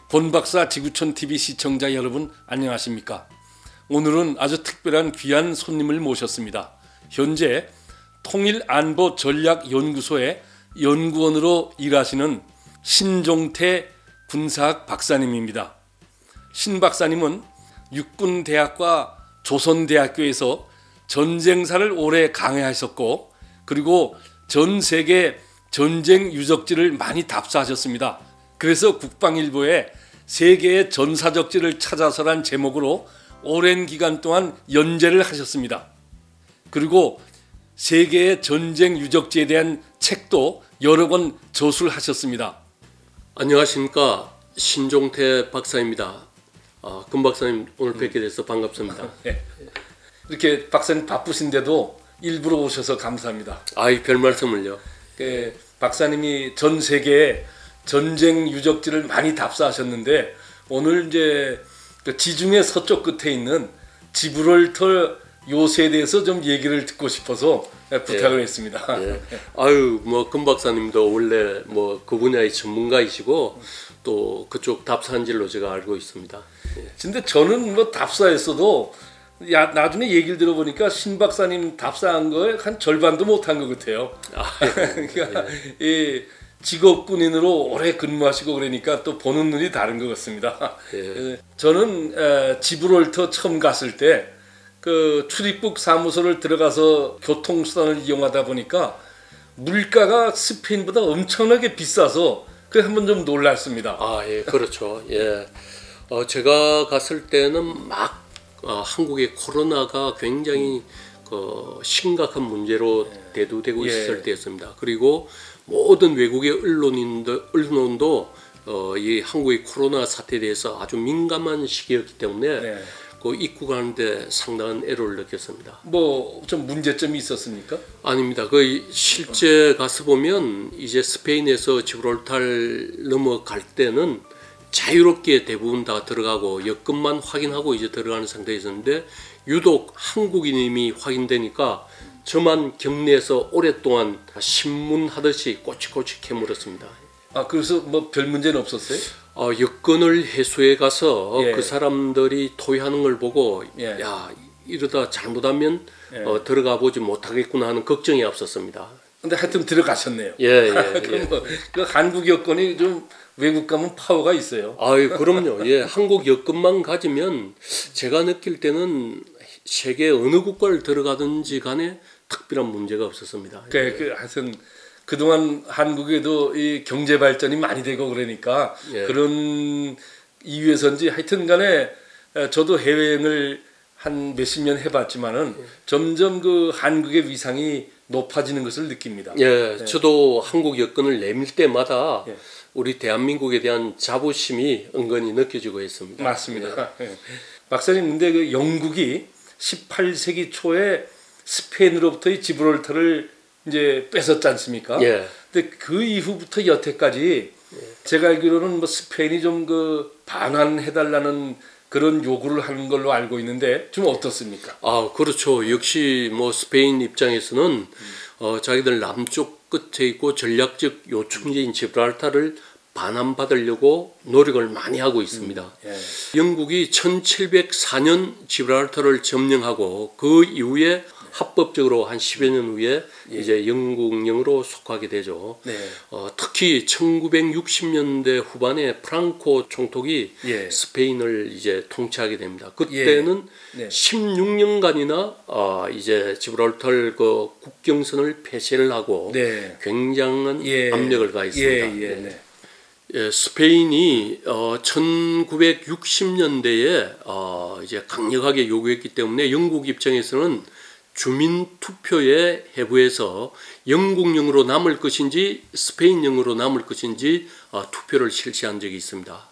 본박사 지구촌 TV 시청자 여러분 안녕하십니까? 오늘은 아주 특별한 귀한 손님을 모셨습니다. 현재 통일안보전략연구소의 연구원으로 일하시는 신종태 군사학 박사님입니다. 신 박사님은 육군대학과 조선대학교에서 전쟁사를 오래 강의하셨고, 그리고 전 세계 전쟁 유적지를 많이 답사하셨습니다. 그래서 국방일보에 세계의 전사적지를 찾아서란 제목으로 오랜 기간 동안 연재를 하셨습니다. 그리고 세계의 전쟁 유적지에 대한 책도 여러 권 저술을 하셨습니다. 안녕하십니까, 신종태 박사입니다. 금 박사님 오늘 뵙게 돼서 반갑습니다. 네. 이렇게 박사님 바쁘신데도 일부러 오셔서 감사합니다. 아이, 별 말씀을요. 박사님이 전 세계에 전쟁 유적지를 많이 답사하셨는데, 오늘 이제 지중해 서쪽 끝에 있는 지브롤터 요새에 대해서 좀 얘기를 듣고 싶어서 부탁을 했습니다. 예. 아유, 금 박사님도 원래 그 분야의 전문가이시고 또 그쪽 답사한질로 제가 알고 있습니다. 예. 근데 저는 답사했어도 나중에 얘기를 들어보니까 신 박사님 답사한 거에 한 절반도 못한 것 같아요. 그러니까 이 직업군인으로 오래 근무하시고 그러니까 또 보는 눈이 다른 것 같습니다. 예. 저는 지브롤터 처음 갔을 때 그 출입국 사무소를 들어가서 교통수단을 이용하다 보니까 물가가 스페인보다 엄청나게 비싸서 그 한번 좀 놀랐습니다. 예, 그렇죠. 예. 제가 갔을 때는 한국의 코로나가 굉장히 심각한 문제로 대두되고 있을 때였습니다. 그리고 모든 외국의 언론도 이 한국의 코로나 사태에 대해서 아주 민감한 시기였기 때문에 입국하는데 상당한 애로를 느꼈습니다. 좀 문제점이 있었습니까? 아닙니다. 실제 가서 보면 이제 스페인에서 지브롤타를 넘어갈 때는 자유롭게 대부분 다 들어가고 여권만 확인하고 이제 들어가는 상태에 있었는데, 유독 한국인임이 확인되니까 저만 격리해서 오랫동안 신문하듯이 꼬치꼬치 캐물었습니다. 그래서 별 문제는 없었어요? 여권을 해소해 가서 그 사람들이 토의하는 걸 보고 야, 이러다 잘못하면 들어가 보지 못하겠구나 하는 걱정이 앞섰습니다. 근데 하여튼 들어가셨네요. 그럼 그 한국 여권이 좀 외국 가면 파워가 있어요. 그럼요. 예, 한국 여권만 가지면 제가 느낄 때는 세계 어느 국가를 들어가든지 간에 특별한 문제가 없었습니다. 하여튼 그동안 한국에도 이 경제 발전이 많이 되고 그러니까 그런 이유에서인지 하여튼 간에 저도 해외여행을 한 몇십 년 해봤지만은 점점 그 한국의 위상이 높아지는 것을 느낍니다. 저도 한국 여권을 내밀 때마다 우리 대한민국에 대한 자부심이 은근히 느껴지고 있습니다. 맞습니다. 박사님, 근데 그 영국이 18세기 초에 스페인으로부터 이 지브롤터를 이제 뺏었지 않습니까? 근데 그 이후부터 여태까지 제가 알기로는 스페인이 좀 반환해달라는 그런 요구를 하는 걸로 알고 있는데 좀 어떻습니까? 그렇죠. 역시 스페인 입장에서는 자기들 남쪽 끝에 있고 전략적 요충지인 지브랄타를 반환받으려고 노력을 많이 하고 있습니다. 영국이 1704년 지브랄타를 점령하고 그 이후에 합법적으로 한 10여 년 후에 이제 영국령으로 속하게 되죠. 특히 1960년대 후반에 프랑코 총독이 스페인을 이제 통치하게 됩니다. 그때는 16년간이나 이제 지브랄터 그 국경선을 폐쇄를 하고 굉장한 압력을 가했습니다. 스페인이 1960년대에 이제 강력하게 요구했기 때문에 영국 입장에서는 주민 투표에 해부해서 영국령으로 남을 것인지 스페인령으로 남을 것인지 투표를 실시한 적이 있습니다.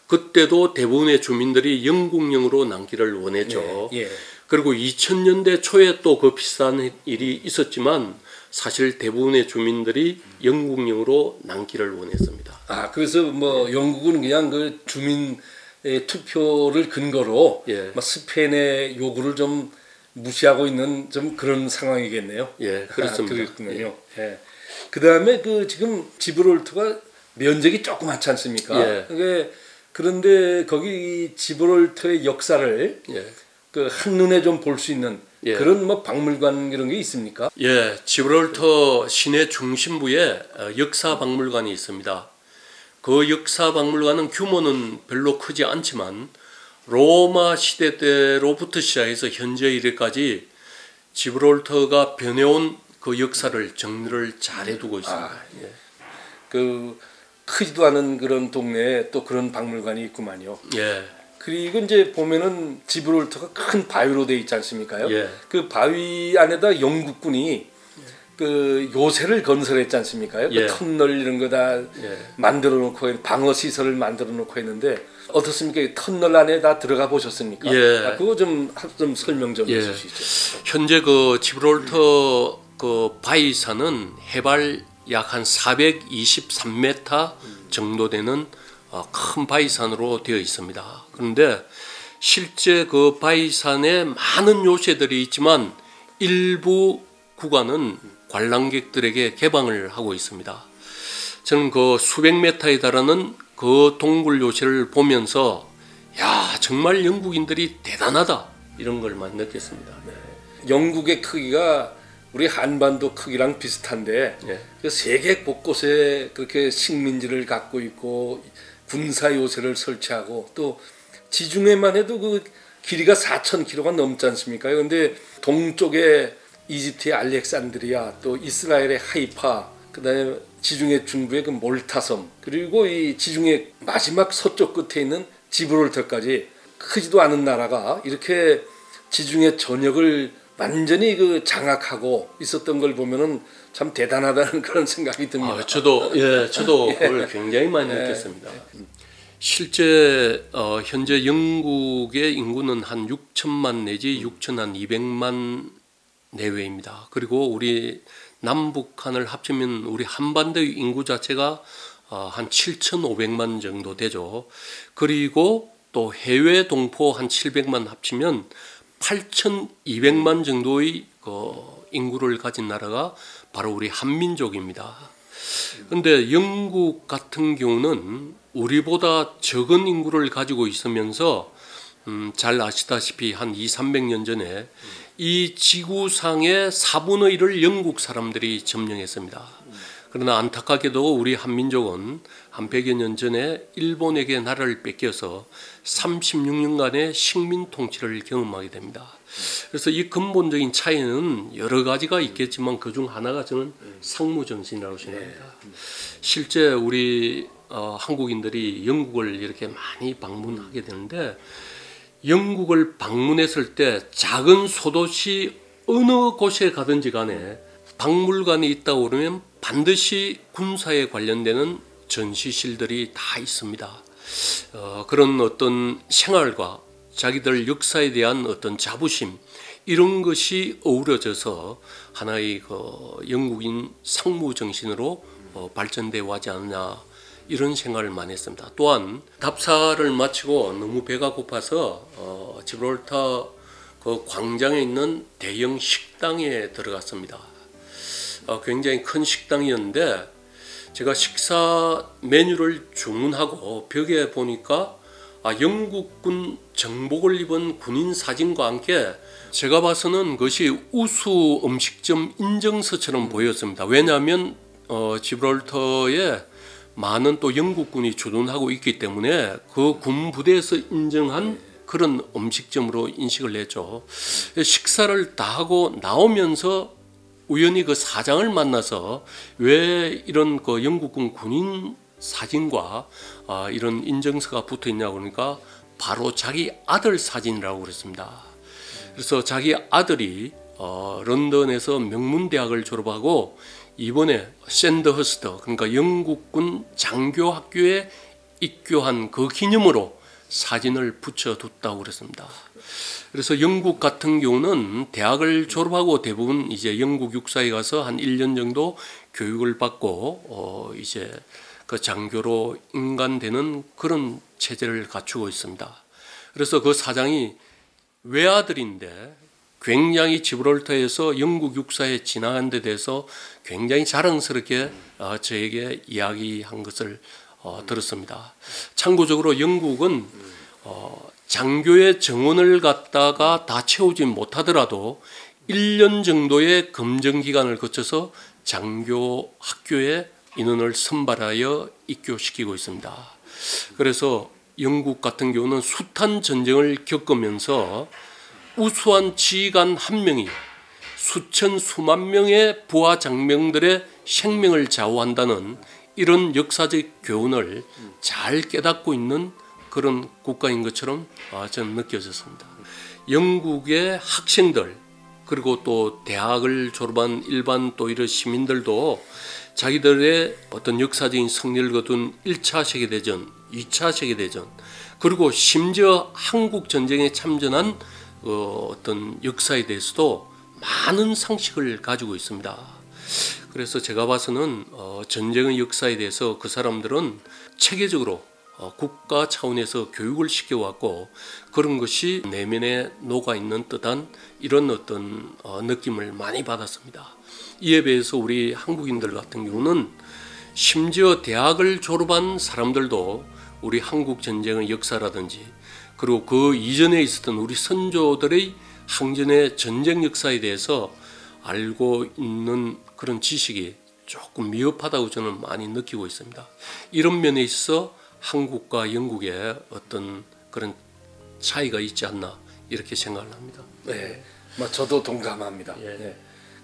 그때도 대부분의 주민들이 영국령으로 남기를 원했죠. 그리고 2000년대 초에 또 그 비슷한 일이 있었지만 사실 대부분의 주민들이 영국령으로 남기를 원했습니다. 그래서 영국은 그냥 그 주민의 투표를 근거로 스페인의 요구를 좀 무시하고 있는 좀 그런 상황이겠네요. 그렇습니다. 그렇군요. 그 다음에 지금 지브롤터가 면적이 조그맣지 않습니까? 그게 그런데 거기 지브롤터의 역사를 예. 그 한눈에 좀 볼 수 있는 예. 그런 뭐 박물관 이런 게 있습니까? 예, 지브롤터 시내 중심부에 역사 박물관이 있습니다. 그 역사 박물관은 규모는 별로 크지 않지만 로마 시대 때로부터 시작해서 현재 이래까지 지브롤터가 변해온 그 역사를 정리를 잘 해두고 있습니다. 예. 그 크지도 않은 그런 동네에 또 그런 박물관이 있구만요. 예. 그리고 이제 보면은 지브롤터가 큰 바위로 돼 있지 않습니까요? 예. 그 바위 안에다 영국군이 그 요새를 건설했지 않습니까요? 예. 그 터널 이런 거 다 예. 만들어 놓고 방어 시설을 만들어 놓고 했는데 어떻습니까? 이 터널 안에 다 들어가 보셨습니까? 예. 그거 좀 설명 좀 예. 해주시죠. 현재 그 지브롤터 그 바위산은 해발 약 한 423m 정도 되는 큰 바위산으로 되어 있습니다. 그런데 실제 그 바위산에 많은 요새들이 있지만 일부 구간은 관람객들에게 개방을 하고 있습니다. 저는 그 수백 미터에 달하는 그 동굴 요새를 보면서 야, 정말 영국인들이 대단하다 이런 걸 많이 느꼈습니다. 영국의 크기가 우리 한반도 크기랑 비슷한데 예. 그 세계 곳곳에 그렇게 식민지를 갖고 있고 군사 요새를 설치하고 또 지중해만 해도 그 길이가 4,000km가 넘지 않습니까? 그런데 동쪽에 이집트의 알렉산드리아, 또 이스라엘의 하이파, 그다음에 지중해 중부의 그 몰타섬, 그리고 이 지중해 마지막 서쪽 끝에 있는 지브롤터까지 크지도 않은 나라가 이렇게 지중해 전역을 완전히 그 장악하고 있었던 걸 보면은 참 대단하다는 그런 생각이 듭니다. 저도 그걸 굉장히 많이 느꼈습니다. 실제 현재 영국의 인구는 한 6천만 내지 6,200만 내외입니다. 그리고 우리 남북한을 합치면 우리 한반도의 인구 자체가 한 7,500만 정도 되죠. 그리고 또 해외 동포 한 700만 합치면 8,200만 정도의 그 인구를 가진 나라가 바로 우리 한민족입니다. 그런데 영국 같은 경우는 우리보다 적은 인구를 가지고 있으면서 잘 아시다시피 한 200~300년 전에 이 지구상의 4분의 1을 영국 사람들이 점령했습니다. 그러나 안타깝게도 우리 한민족은 한 100여 년 전에 일본에게 나라를 뺏겨서 36년간의 식민 통치를 경험하게 됩니다. 그래서 이 근본적인 차이는 여러 가지가 있겠지만 그중 하나가 저는 상무정신이라고 생각합니다. 실제 우리 한국인들이 영국을 이렇게 많이 방문하게 되는데 영국을 방문했을 때 작은 소도시 어느 곳에 가든지 간에 박물관이 있다고 그러면 반드시 군사에 관련되는 전시실들이 다 있습니다. 그런 어떤 생활과 자기들 역사에 대한 어떤 자부심 이런 것이 어우러져서 하나의 그 영국인 상무 정신으로 발전되어 가지 않느냐 이런 생각을 많이 했습니다. 또한 답사를 마치고 너무 배가 고파서 지브롤터 그 광장에 있는 대형 식당에 들어갔습니다. 굉장히 큰 식당이었는데 제가 식사 메뉴를 주문하고 벽에 보니까 영국군 정복을 입은 군인 사진과 함께 제가 봐서는 그것이 우수 음식점 인증서처럼 보였습니다. 왜냐하면 지브롤터에 많은 또 영국군이 주둔하고 있기 때문에 그 군 부대에서 인정한 그런 음식점으로 인식을 했죠. 식사를 다 하고 나오면서 우연히 그 사장을 만나서 왜 이런 그 영국군 군인 사진과 이런 인증서가 붙어 있냐고 그러니까 바로 자기 아들 사진이라고 그랬습니다. 그래서 자기 아들이 런던에서 명문대학을 졸업하고 이번에 샌더허스트 그러니까 영국군 장교학교에 입교한 그 기념으로 사진을 붙여뒀다고 그랬습니다. 그래서 영국 같은 경우는 대학을 졸업하고 대부분 이제 영국 육사에 가서 한 1년 정도 교육을 받고 이제 그 장교로 인간되는 그런 체제를 갖추고 있습니다. 그래서 그 사장이 외아들인데 굉장히 지브롤터에서 영국 육사에 지나간 데 대해서 굉장히 자랑스럽게 저에게 이야기한 것을 들었습니다. 참고적으로 영국은 장교의 정원을 갖다가 다 채우지 못하더라도 1년 정도의 검정 기간을 거쳐서 장교 학교에 인원을 선발하여 입교시키고 있습니다. 그래서 영국 같은 경우는 숱한 전쟁을 겪으면서 우수한 지휘관 한 명이 수천 수만 명의 부하 장병들의 생명을 좌우한다는 이런 역사적 교훈을 잘 깨닫고 있는 그런 국가인 것처럼 저는 느껴졌습니다. 영국의 학생들 그리고 또 대학을 졸업한 일반 또 이런 시민들도 자기들의 어떤 역사적인 승리를 거둔 1차 세계대전, 2차 세계대전 그리고 심지어 한국전쟁에 참전한 어떤 역사에 대해서도 많은 상식을 가지고 있습니다. 그래서 제가 봐서는 전쟁의 역사에 대해서 그 사람들은 체계적으로 국가 차원에서 교육을 시켜왔고 그런 것이 내면에 녹아있는 듯한 이런 어떤 느낌을 많이 받았습니다. 이에 비해서 우리 한국인들 같은 경우는 심지어 대학을 졸업한 사람들도 우리 한국 전쟁의 역사라든지 그리고 그 이전에 있었던 우리 선조들의 항전의 전쟁 역사에 대해서 알고 있는 그런 지식이 조금 미흡하다고 저는 많이 느끼고 있습니다. 이런 면에 있어서 한국과 영국의 어떤 그런 차이가 있지 않나 이렇게 생각을 합니다. 네, 저도 동감합니다. 예. 네.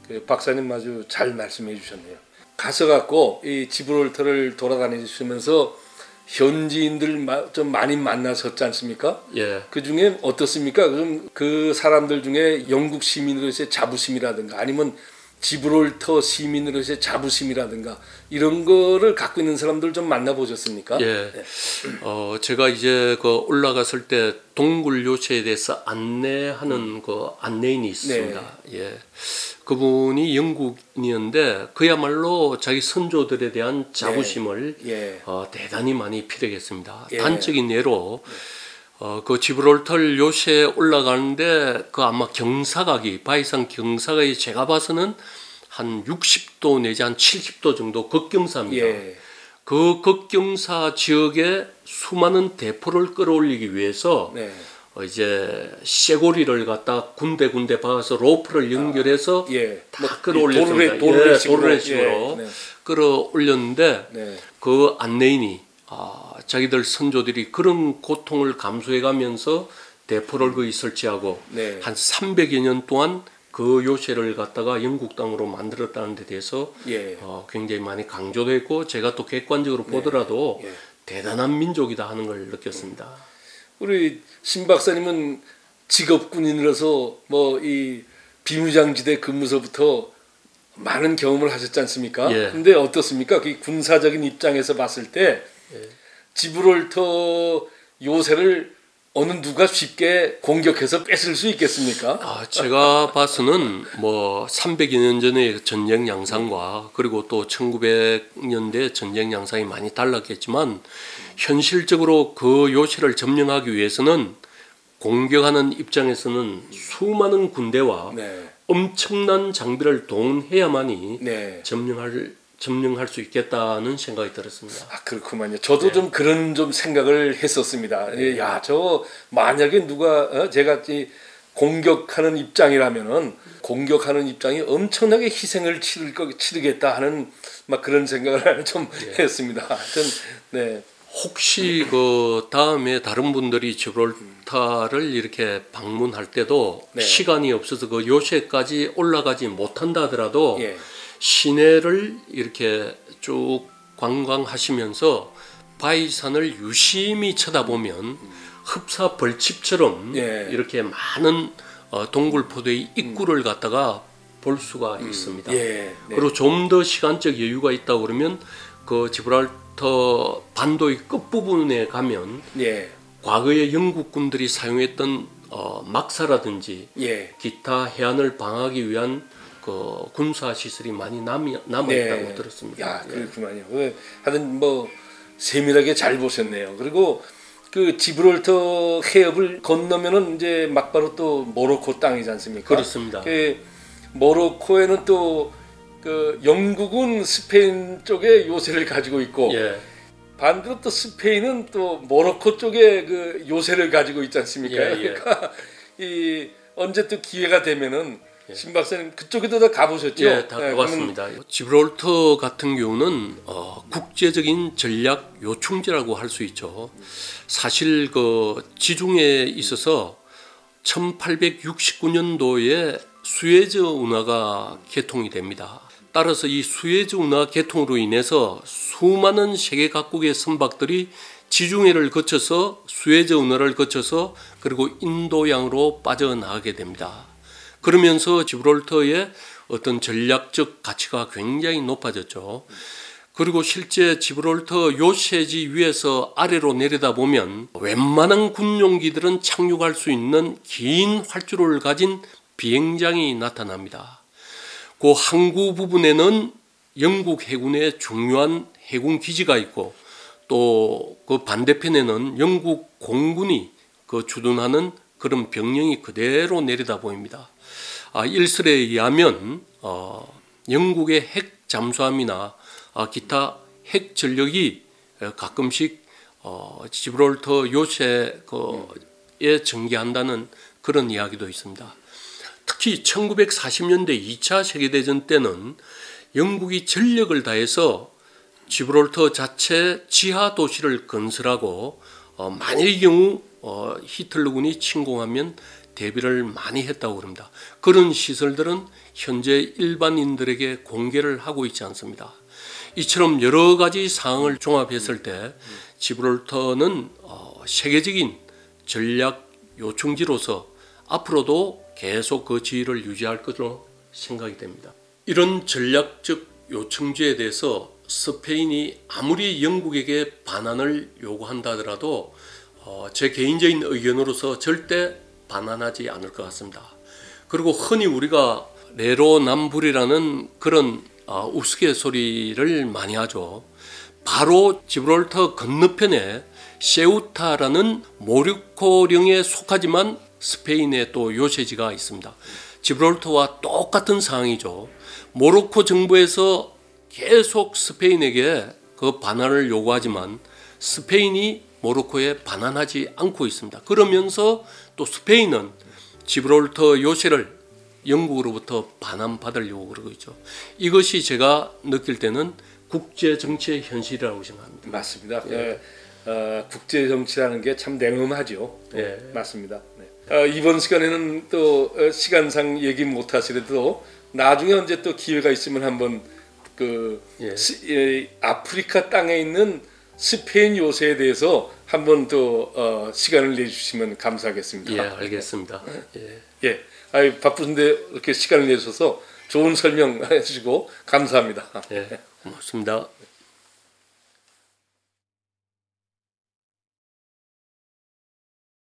그 박사님 아주 잘 말씀해 주셨네요. 가서 갖고 이 지브롤터를 돌아다니시면서 현지인들 좀 많이 만나셨지 않습니까? 예. 그 중에 어떻습니까? 그럼 그 사람들 중에 영국 시민으로서의 자부심이라든가 아니면 지브롤터 시민으로서의 자부심이라든가 이런 거를 갖고 있는 사람들 좀 만나보셨습니까? 예. 제가 이제 그 올라갔을 때 동굴 요새에 대해서 안내하는 그 안내인이 있습니다. 네. 예. 그분이 영국인이었는데 그야말로 자기 선조들에 대한 자부심을 예. 대단히 많이 피력했습니다. 예. 단적인 예로 그 지브롤터 요새에 올라가는데 그 아마 경사각이 바이산 경사각이 제가 봐서는 한 60도 내지 한 70도 정도 극경사입니다. 예. 그 극경사 지역에 수많은 대포를 끌어올리기 위해서 네. 이제 쇠고리를 갖다 군데군데 박아서 로프를 연결해서 예. 다 끌어올렸습니다. 도르래식으로 네. 끌어올렸는데 네. 그 안내인이 자기들 선조들이 그런 고통을 감수해가면서 대포를 거기 설치하고 네. 한 300여 년 동안 그 요새를 갖다가 영국 땅으로 만들었다는 데 대해서 예. 굉장히 많이 강조도 했고 제가 또 객관적으로 보더라도 예. 대단한 민족이다 하는 걸 느꼈습니다. 우리 신 박사님은 직업 군인으로서 이 비무장지대 근무서부터 많은 경험을 하셨지 않습니까? 예. 근데 어떻습니까? 그 군사적인 입장에서 봤을 때 예. 지브롤터 요새를 어느 누가 쉽게 공격해서 뺏을 수 있겠습니까? 제가 봐서는 300여 년 전의 전쟁 양상과 그리고 또 1900년대 전쟁 양상이 많이 달랐겠지만 현실적으로 그 요새를 점령하기 위해서는 공격하는 입장에서는 수많은 군대와 네. 엄청난 장비를 동원해야만이 네. 점령할 수 있겠다는 생각이 들었습니다. 그렇구만요. 저도 좀 그런 좀 생각을 했었습니다. 야, 저 만약에 누가 제가 공격하는 입장이라면은 공격하는 입장이 엄청나게 희생을 치르겠다 하는 막 그런 생각을 좀 했습니다. 네. 혹시 그 다음에 다른 분들이 지브롤타를 이렇게 방문할 때도 네. 시간이 없어서 그 요새까지 올라가지 못한다 하더라도 예. 시내를 이렇게 쭉 관광하시면서 바위산을 유심히 쳐다보면 흡사 벌집처럼 예. 이렇게 많은 동굴포대의 입구를 갖다가 볼 수가 있습니다. 예. 네. 그리고 좀 더 시간적 여유가 있다 그러면 그 지브랄터 반도의 끝부분에 가면 예. 과거에 영국군들이 사용했던 막사라든지 예. 기타 해안을 방어하기 위한 그 군사 시설이 많이 남아있다고 네. 들었습니다. 야, 그렇구만요. 하여튼 세밀하게 잘 보셨네요. 그리고 그 지브롤터 해협을 건너면은 이제 막바로 또 모로코 땅이지 않습니까? 그렇습니다. 그 모로코에는 또 그 영국은 스페인 쪽에 요새를 가지고 있고 예. 반대로 또 스페인은 또 모로코 쪽에 그 요새를 가지고 있지 않습니까? 그러니까 이 언제 또 기회가 되면은 신 박사님 그쪽에도 다 가보셨죠? 예, 다 가봤습니다. 지브랄터 같은 경우는 국제적인 전략 요충지라고 할 수 있죠. 사실 그 지중해에 있어서 1869년도에 수에즈 운하가 개통이 됩니다. 따라서 이 수에즈 운하 개통으로 인해서 수많은 세계 각국의 선박들이 지중해를 거쳐서 수에즈 운하를 거쳐서 그리고 인도양으로 빠져나가게 됩니다. 그러면서 지브랄터의 어떤 전략적 가치가 굉장히 높아졌죠. 그리고 실제 지브랄터 요새지 위에서 아래로 내려다보면 웬만한 군용기들은 착륙할 수 있는 긴 활주로를 가진 비행장이 나타납니다. 그 항구 부분에는 영국 해군의 중요한 해군 기지가 있고 또 그 반대편에는 영국 공군이 그 주둔하는 그런 병력이 그대로 내려다 보입니다. 일설에 의하면 영국의 핵 잠수함이나 기타 핵 전력이 가끔씩 지브랄터 요새에 전개한다는 그런 이야기도 있습니다. 특히 1940년대 2차 세계대전 때는 영국이 전력을 다해서 지브랄터 자체 지하 도시를 건설하고 만일의 경우 히틀러군이 침공하면 대비를 많이 했다고 합니다. 그런 시설들은 현재 일반인들에게 공개를 하고 있지 않습니다. 이처럼 여러 가지 사항을 종합했을 때 지브랄터는 세계적인 전략 요충지로서 앞으로도 계속 그 지위를 유지할 것으로 생각이 됩니다. 이런 전략적 요충지에 대해서 스페인이 아무리 영국에게 반환을 요구한다 하더라도 제 개인적인 의견으로서 절대 반환하지 않을 것 같습니다. 그리고 흔히 우리가 내로남불이라는 그런 우스갯소리를 많이 하죠. 바로 지브랄터 건너편에 세우타라는 모로코령에 속하지만 스페인의 또 요새지가 있습니다. 지브랄터와 똑같은 상황이죠. 모로코 정부에서 계속 스페인에게 그 반환을 요구하지만 스페인이 모로코에 반환하지 않고 있습니다. 그러면서 또 스페인은 지브랄터 요새를 영국으로부터 반환받으려고 그러고 있죠. 이것이 제가 느낄 때는 국제 정치의 현실이라고 생각합니다. 맞습니다. 국제 정치라는 게 참 냉엄하죠. 맞습니다. 이번 시간에는 또 시간상 얘기 못 하시더라도 나중에 언제 또 기회가 있으면 한번 아프리카 땅에 있는 스페인 요새에 대해서 한번 또 시간을 내주시면 감사하겠습니다. 예, 알겠습니다. 바쁘신데 이렇게 시간을 내주셔서 좋은 설명해 주시고 감사합니다. 고맙습니다.